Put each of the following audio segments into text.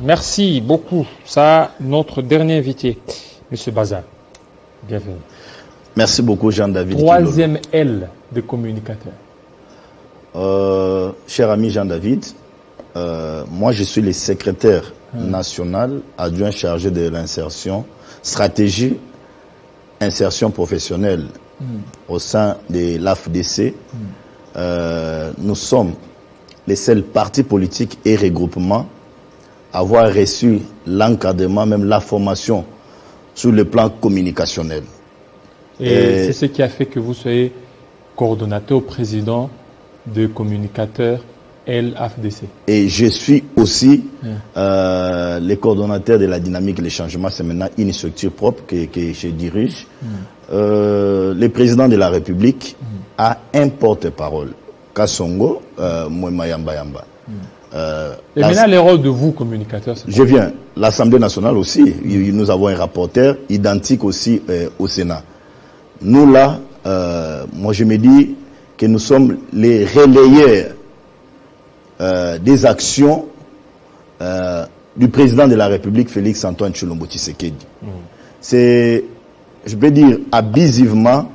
Merci beaucoup. Ça, notre dernier invité, M. Bazin. Bienvenue. Merci beaucoup, Jean-David. Troisième L de communicateur. Cher ami Jean-David, moi je suis le secrétaire national adjoint chargé de l'insertion, stratégie, insertion professionnelle au sein de l'AFDC. Nous sommes les seuls partis politiques et regroupements à avoir reçu l'encadrement, même la formation sur le plan communicationnel. Et c'est ce qui a fait que vous soyez coordonnateur, président de communicateurs LAFDC. Et je suis aussi le coordonnateur de la dynamique et le changement. C'est maintenant une structure propre que je dirige. Le président de la République a un porte-parole, Kassongo Mwema Yamba. Et maintenant, le rôle de vous, communicateur, c'est quoi? Je viens. L'Assemblée nationale aussi, nous avons un rapporteur identique aussi au Sénat. Nous là, moi je me dis que nous sommes les relayeurs des actions du président de la République, Félix Antoine Tshilombo Tshisekedi. C'est, je peux dire abusivement,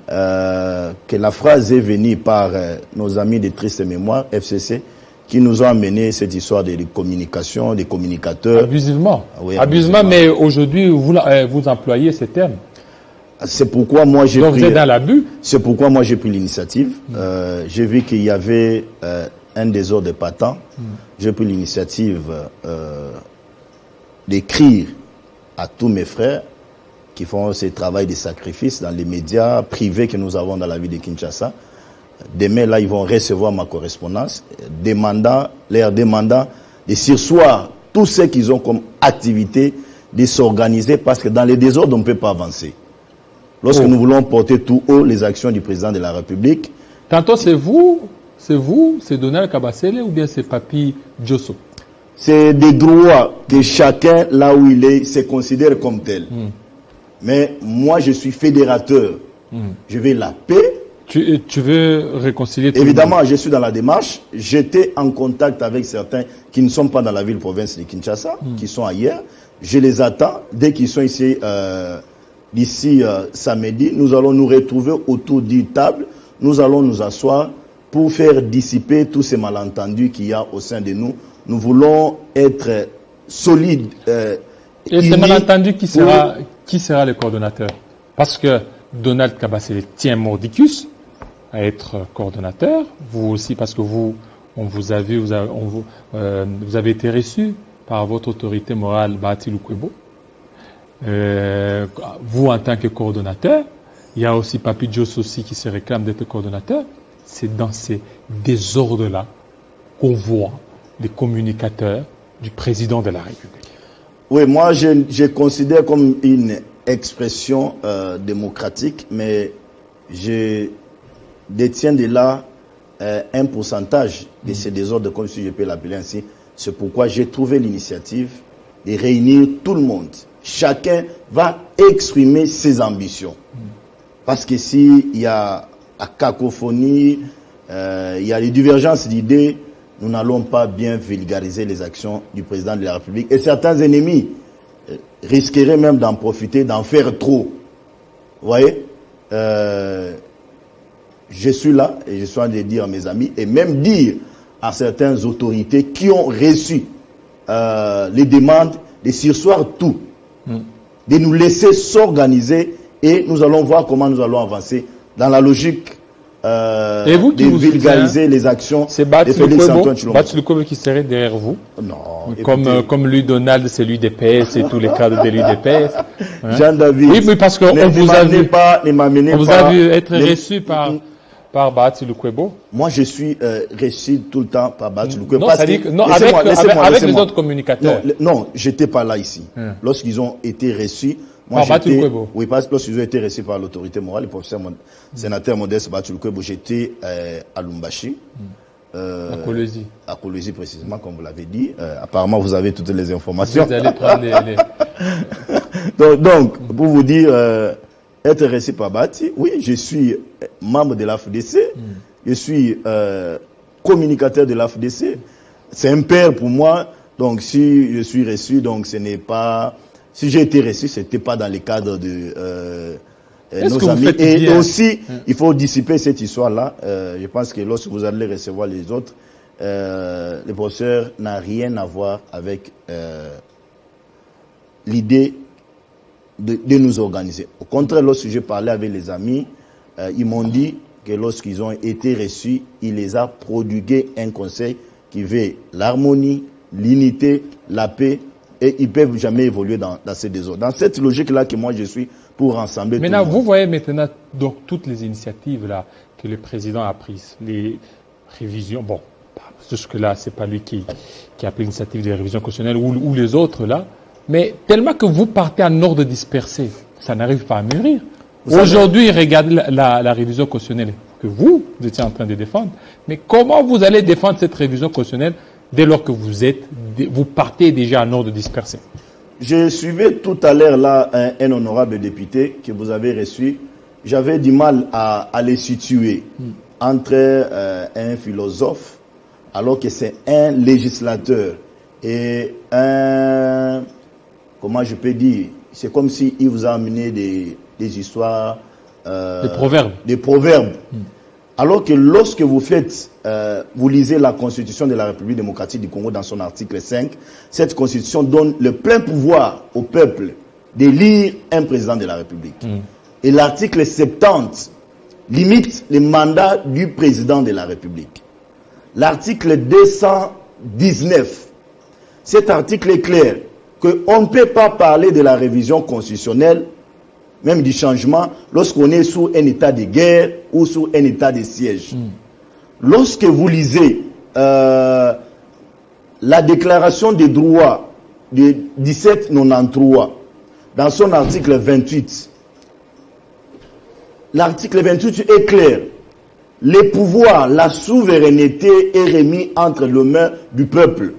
que la phrase est venue par nos amis de Triste Mémoire, FCC, qui nous ont amené cette histoire de communication, des communicateurs. Abusivement. Oui, abusivement, mais aujourd'hui, vous employez ces termes. C'est pourquoi moi j'ai pris. Vous êtes dans l'abus. C'est pourquoi moi j'ai pris l'initiative. J'ai vu qu'il y avait un désordre patent. J'ai pris l'initiative d'écrire à tous mes frères qui font ce travail de sacrifice dans les médias privés que nous avons dans la ville de Kinshasa. Demain, là, ils vont recevoir ma correspondance, leur demandant de surseoir tout ce qu'ils ont comme activité, de s'organiser, parce que dans les désordres, on ne peut pas avancer. Lorsque nous voulons porter tout haut les actions du président de la République. Tantôt, c'est vous, c'est Donald Kabasele ou bien c'est Papi Diosso? C'est des droits que chacun, là où il est, se considère comme tel. Mais moi, je suis fédérateur. Je veux la paix. Tu veux réconcilier tout Évidemment, je suis dans la démarche. J'étais en contact avec certains qui ne sont pas dans la ville-province de Kinshasa, qui sont ailleurs. Je les attends. Dès qu'ils sont ici, d'ici samedi, nous allons nous retrouver autour d'une table. Nous allons nous asseoir pour faire dissiper tous ces malentendus qu'il y a au sein de nous. Nous voulons être solides. Et ces malentendus, qui sera le coordonnateur? Parce que Donald Kabasele tient mordicus à être coordonnateur. Vous aussi, parce que vous avez été reçu par votre autorité morale, Bahati Lukwebo. Vous, en tant que coordonnateur, il y a aussi Papi Diosso aussi qui se réclame d'être coordonnateur. C'est dans ces désordres-là qu'on voit les communicateurs du président de la République. Oui, moi, je considère comme une expression démocratique, mais je détiens de là un pourcentage de ces désordres, comme si je peux l'appeler ainsi. C'est pourquoi j'ai trouvé l'initiative de réunir tout le monde. Chacun va exprimer ses ambitions. Parce que s'il y a la cacophonie, il y a les divergences d'idées, nous n'allons pas bien vulgariser les actions du président de la République. Et certains ennemis risqueraient même d'en profiter, d'en faire trop. Vous voyez, je suis là et je suis en train de dire à mes amis et même dire à certaines autorités qui ont reçu les demandes de surseoir tout, de nous laisser s'organiser et nous allons voir comment nous allons avancer dans la logique et vous qui de vulgariser les actions de Félix Antoine Tshilombo. Bahati Lukwebo qui serait derrière vous. Non. Comme lui, Donald, c'est l'UDPS et tous les cadres de l'UDPS. Hein? Jean-David. Oui, mais parce qu'on vous a vu, être reçu par Bahati Lukwebo. Moi, je suis reçu tout le temps par Bahati Lukwebo. Non, avec les autres communicateurs. Non, j'étais pas là ici. Lorsqu'ils ont été reçus, moi, oui, parce que lorsqu'ils ont été reçus par l'autorité morale, le professeur sénateur Modeste Bahati Lukwebo, j'étais à Lumbashi. À Kolwezi. À Kolwezi précisément, comme vous l'avez dit. Apparemment, vous avez toutes les informations. Vous allez prendre donc, pour vous dire, être reçu par Bahati, oui, je suis membre de l'AFDC, je suis communicateur de l'AFDC. C'est un père pour moi. Donc, si je suis reçu, donc ce n'est pas... Si j'ai été reçu, ce n'était pas dans le cadre de nos amis. Et aussi, il faut dissiper cette histoire-là. Je pense que lorsque vous allez recevoir les autres, le professeur n'a rien à voir avec l'idée de nous organiser. Au contraire, lorsque j'ai parlé avec les amis, ils m'ont dit que lorsqu'ils ont été reçus, il les a prodigué un conseil qui veut l'harmonie, l'unité, la paix, et ils ne peuvent jamais évoluer dans ces désordres. Dans cette logique-là que moi je suis pour rassembler tout le monde. Maintenant, vous voyez maintenant donc toutes les initiatives là que le président a prises, les révisions, bon, jusque-là, c'est pas lui qui a pris l'initiative des révisions constitutionnelles ou les autres là, mais tellement que vous partez en ordre dispersé, ça n'arrive pas à mûrir. Aujourd'hui, regardez la révision constitutionnelle que vous étiez en train de défendre, mais comment vous allez défendre cette révision constitutionnelle dès lors que vous partez déjà en ordre dispersé? Je suivais tout à l'heure là un honorable député que vous avez reçu. J'avais du mal à les situer entre un philosophe, alors que c'est un législateur et un... Comment je peux dire? C'est comme s'il vous a amené des histoires... Des proverbes. Alors que lorsque vous vous lisez la Constitution de la République démocratique du Congo dans son article 5, cette Constitution donne le plein pouvoir au peuple d'élire un président de la République. Et l'article 70 limite les mandats du président de la République. L'article 219, cet article est clair qu'on ne peut pas parler de la révision constitutionnelle, même du changement, lorsqu'on est sous un état de guerre ou sous un état de siège. Lorsque vous lisez la déclaration des droits de 1793, dans son article 28, l'article 28 est clair. Les pouvoirs, la souveraineté est remis entre les mains du peuple.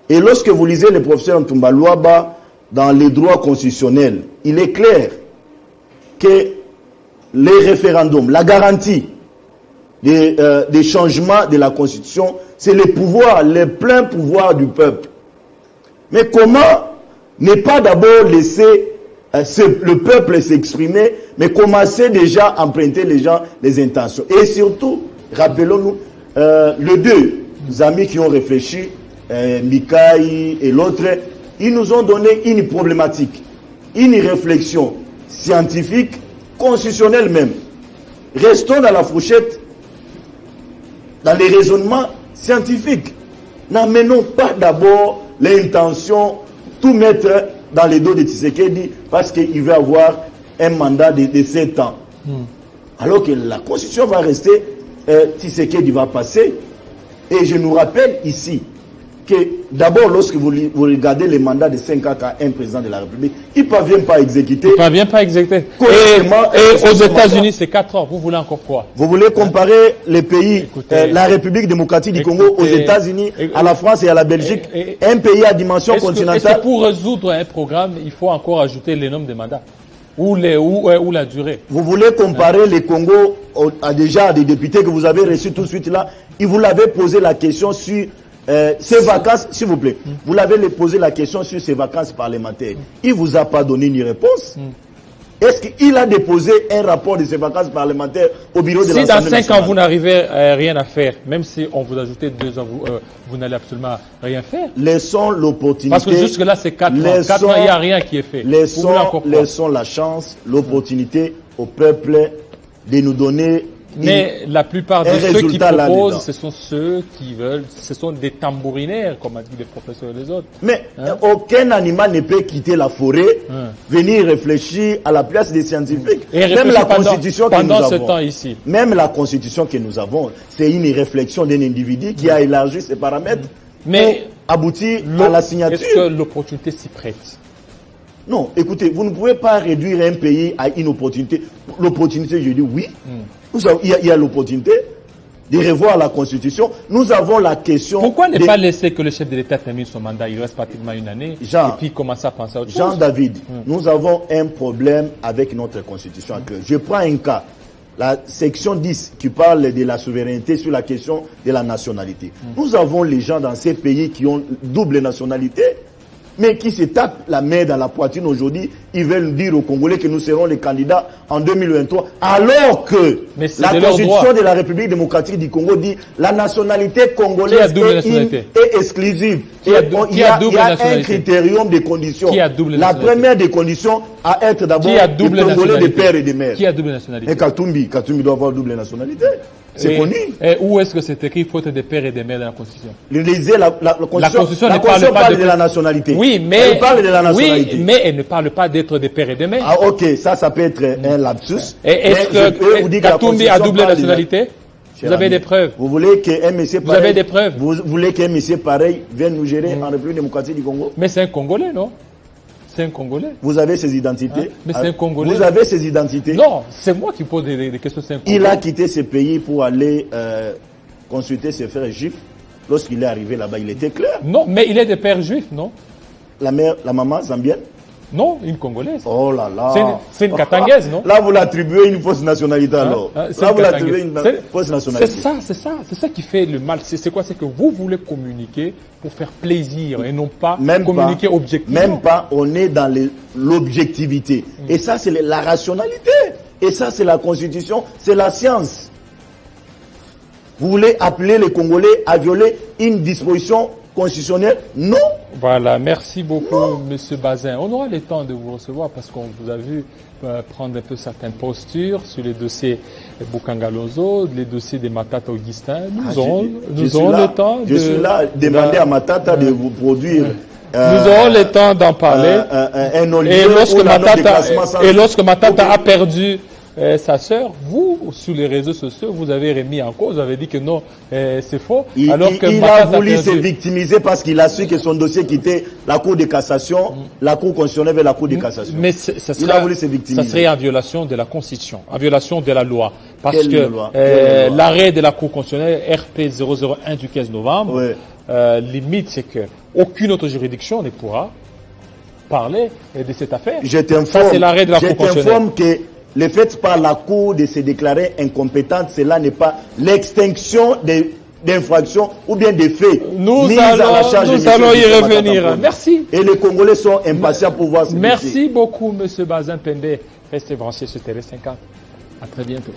Et lorsque vous lisez le professeur Ntumba Luaba dans les droits constitutionnels, il est clair que les référendums, la garantie des changements de la Constitution, c'est le pouvoir, le plein pouvoir du peuple. Mais comment ne pas d'abord laisser le peuple s'exprimer, mais commencer déjà à emprunter les gens les intentions. Et surtout, rappelons-nous, les deux amis qui ont réfléchi, Mikaï et l'autre, ils nous ont donné une problématique, une réflexion scientifique, constitutionnelle même. Restons dans la fourchette, dans les raisonnements scientifiques. N'amenons pas d'abord l'intention, tout mettre dans les dos de Tshisekedi parce qu'il veut avoir un mandat de 7 ans. Alors que la Constitution va rester, Tshisekedi va passer. Et je nous rappelle ici que d'abord, lorsque vous regardez les mandats de 5 ans à un président de la République, il ne parvient pas à exécuter. Il ne parvient pas à exécuter. Et aux États-Unis, c'est 4 ans. Vous voulez encore quoi? Vous voulez comparer les pays, la République démocratique du Congo, aux États-Unis, à la France et à la Belgique, un pays à dimension continentale. Est-ce que pour résoudre un programme, il faut encore ajouter le nombre de mandats ou la durée? Vous voulez comparer les Congo à déjà des députés que vous avez reçus tout de suite là. Ils vous l'avaient posé la question sur ces vacances, s'il vous plaît. Vous l'avez posé la question sur ces vacances parlementaires. Il ne vous a pas donné une réponse. Est-ce qu'il a déposé un rapport de ces vacances parlementaires au bureau de l'Assemblée nationale? Si dans 5 ans vous n'arrivez rien à faire, même si on vous ajoutait 2 ans, vous n'allez absolument rien faire. Laissons l'opportunité. Parce que jusque-là, c'est 4 ans. 4 ans, il n'y a rien qui est fait. Laissons la chance, l'opportunité au peuple de nous donner. Mais la plupart de ceux qui proposent, ce sont ceux qui veulent, ce sont des tambourinaires, comme a dit les professeurs et les autres. Mais aucun animal ne peut quitter la forêt, venir réfléchir à la place des scientifiques. Et même la Constitution que nous avons. Pendant ce temps ici. Même la Constitution que nous avons, c'est une réflexion d'un individu qui a élargi ses paramètres mais pour aboutir à la signature. Est-ce que l'opportunité s'y prête? Non, écoutez, vous ne pouvez pas réduire un pays à une opportunité. L'opportunité, je dis oui. Il y a l'opportunité de revoir la Constitution. Nous avons la question... Pourquoi ne pas laisser que le chef de l'État termine son mandat? Il reste pratiquement une année. Et puis commencer à penser à autre chose. Jean-David, nous avons un problème avec notre Constitution actuelle. Je prends un cas. la section 10 qui parle de la souveraineté sur la question de la nationalité. Nous avons les gens dans ces pays qui ont double nationalité, mais qui se tapent la main dans la poitrine aujourd'hui. Ils veulent dire aux Congolais que nous serons les candidats en 2023, alors que la Constitution de la République démocratique du Congo dit la nationalité congolaise est exclusive. Il y a un critérium de conditions. La première des conditions à être d'abord Congolais de père et de mère. Qui a double nationalité? Et Katumbi doit avoir double nationalité. C'est connu. Et où est-ce que c'est écrit faute des pères et des mères dans la Constitution? La Constitution parle de la nationalité. Oui, mais elle parle de la nationalité. Oui, mais elle ne parle pas d'être des pères et des mères. Ah, ok, ça peut être un lapsus. Et est-ce que Katumbi a double nationalité? Vous avez des preuves. Vous voulez qu'un monsieur pareil, vous avez des preuves. Vous voulez qu'un monsieur pareil vienne nous gérer en République démocratique du Congo? Mais c'est un Congolais, non? C'est un Congolais. Vous avez ses identités. Mais c'est un Congolais. Vous avez ses identités. Non, c'est moi qui pose des questions. C'est un Congolais. Il a quitté ce pays pour aller consulter ses frères juifs. Lorsqu'il est arrivé là-bas, il était clair. Non, mais il est de père juif, non? La maman zambienne? Non, une Congolaise. Oh là là. C'est une Katangaise, non? Là, vous l'attribuez une fausse nationalité alors. Là, vous l'attribuez une fausse nationalité. C'est ça qui fait le mal. C'est quoi? C'est que vous voulez communiquer pour faire plaisir et non pas communiquer objectivement. Même pas, on est dans l'objectivité. Et ça, c'est la rationalité. Et ça, c'est la Constitution, c'est la science. Vous voulez appeler les Congolais à violer une disposition constitutionnelle? Non. Voilà, merci beaucoup, Monsieur Bazin. On aura le temps de vous recevoir parce qu'on vous a vu prendre un peu certaines postures sur les dossiers Boukangalonzo, les dossiers des Matata Augustin. Nous aurons le temps Je suis là, demander à Matata de vous produire. Nous aurons le temps d'en parler. Et lorsque Matata a perdu sa sœur, vous, sur les réseaux sociaux, vous avez remis en cause, vous avez dit que non, c'est faux. Il a voulu se victimiser parce qu'il a su que son dossier quittait la Cour de cassation, la Cour constitutionnelle vers la Cour de cassation. Mais il a voulu se victimiser. Ça serait en violation de la Constitution, en violation de la loi. Parce que l'arrêt de la Cour constitutionnelle, RP 001 du 15 novembre, limite, c'est que aucune autre juridiction ne pourra parler de cette affaire. Ça, c'est l'arrêt de la Cour constitutionnelle. Que le fait par la Cour de se déclarer incompétente, cela n'est pas l'extinction d'infractions ou bien des faits. Nous allons y revenir. Merci. Et les Congolais sont impatients pour voir ce Merci beaucoup, M. Bazin Pende. Restez branchés sur Télé 50. À très bientôt.